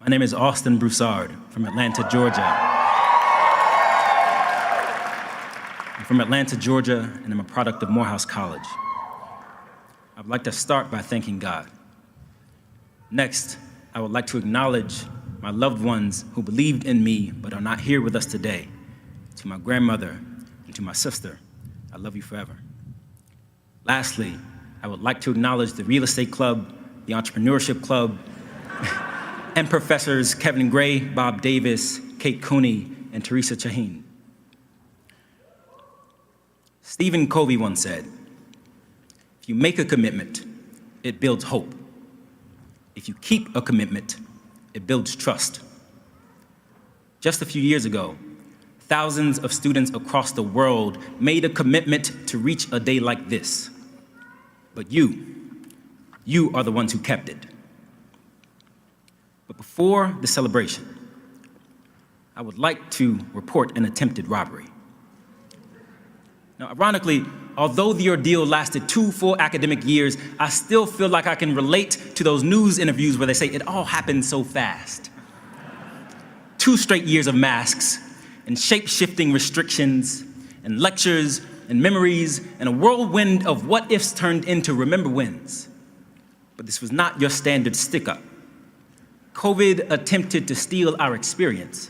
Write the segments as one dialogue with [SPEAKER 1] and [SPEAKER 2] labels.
[SPEAKER 1] My name is Austin Broussard from Atlanta, Georgia. I'm from Atlanta, Georgia, and I'm a product of Morehouse College. I'd like to start by thanking God. Next, I would like to acknowledge my loved ones who believed in me but are not here with us today. To my grandmother and to my sister, I love you forever. Lastly, I would like to acknowledge the Real Estate Club, the Entrepreneurship Club, and Professors Kevin Gray, Bob Davis, Kate Cooney, and Teresa Chahine. Stephen Covey once said, "If you make a commitment, it builds hope. If you keep a commitment, it builds trust." Just a few years ago, thousands of students across the world made a commitment to reach a day like this. But you are the ones who kept it. But before the celebration, I would like to report an attempted robbery. Now, ironically, although the ordeal lasted 2 full academic years, I still feel like I can relate to those news interviews where they say it all happened so fast. 2 straight years of masks and shape-shifting restrictions and lectures and memories and a whirlwind of what-ifs turned into remember-whens. But this was not your standard stick-up. COVID attempted to steal our experience,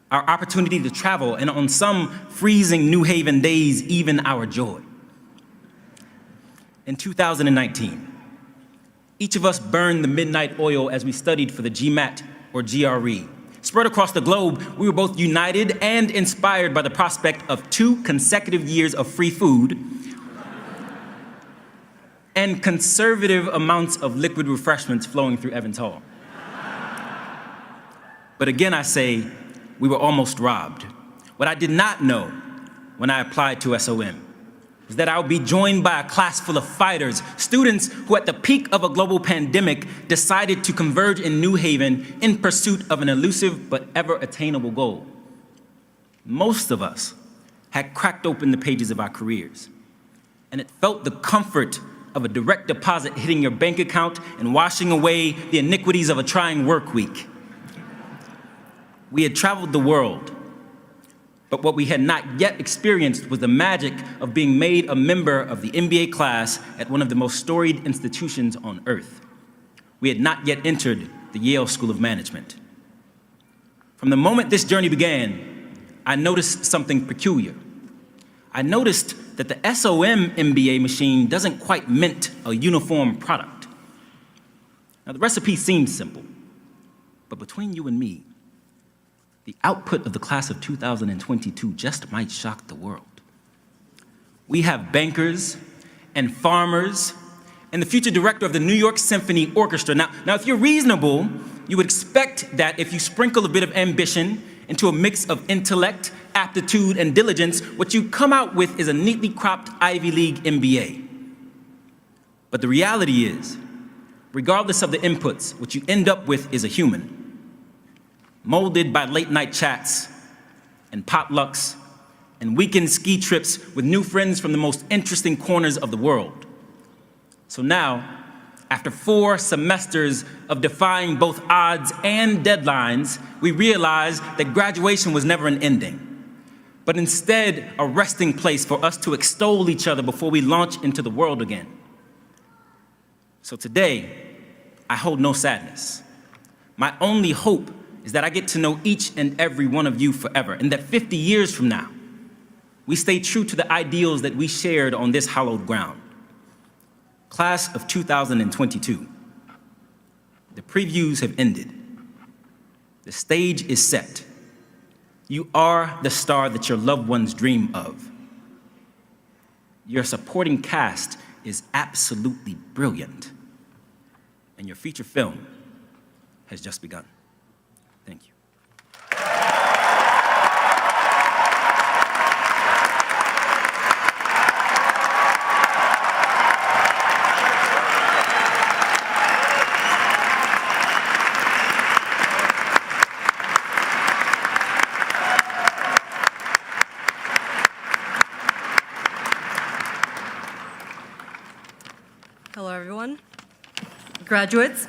[SPEAKER 1] our opportunity to travel, and on some freezing New Haven days, even our joy. In 2019, each of us burned the midnight oil as we studied for the GMAT or GRE. Spread across the globe, we were both united and inspired by the prospect of 2 consecutive years of free food and conservative amounts of liquid refreshments flowing through Evans Hall. But again, I say, we were almost robbed. What I did not know when I applied to SOM was that I would be joined by a class full of fighters, students who at the peak of a global pandemic decided to converge in New Haven in pursuit of an elusive but ever attainable goal. Most of us had cracked open the pages of our careers, and it felt the comfort of a direct deposit hitting your bank account and washing away the iniquities of a trying work week. We had traveled the world, but what we had not yet experienced was the magic of being made a member of the MBA class at one of the most storied institutions on earth. We had not yet entered the Yale School of Management. From the moment this journey began, I noticed something peculiar. I noticed that the SOM MBA machine doesn't quite mint a uniform product. Now, the recipe seems simple, but between you and me, the output of the class of 2022 just might shock the world. We have bankers and farmers and the future director of the New York Symphony Orchestra. Now, if you're reasonable, you would expect that if you sprinkle a bit of ambition into a mix of intellect, aptitude, and diligence, what you come out with is a neatly cropped Ivy League MBA. But the reality is, regardless of the inputs, what you end up with is a human, molded by late-night chats and potlucks and weekend ski trips with new friends from the most interesting corners of the world. So now, after 4 semesters of defying both odds and deadlines, we realized that graduation was never an ending, but instead a resting place for us to extol each other before we launch into the world again. So today, I hold no sadness. My only hope is that I get to know each and every one of you forever, and that 50 years from now, we stay true to the ideals that we shared on this hallowed ground. Class of 2022, the previews have ended. The stage is set. You are the star that your loved ones dream of. Your supporting cast is absolutely brilliant, and your feature film has just begun. Thank you.
[SPEAKER 2] Hello, everyone. Graduates,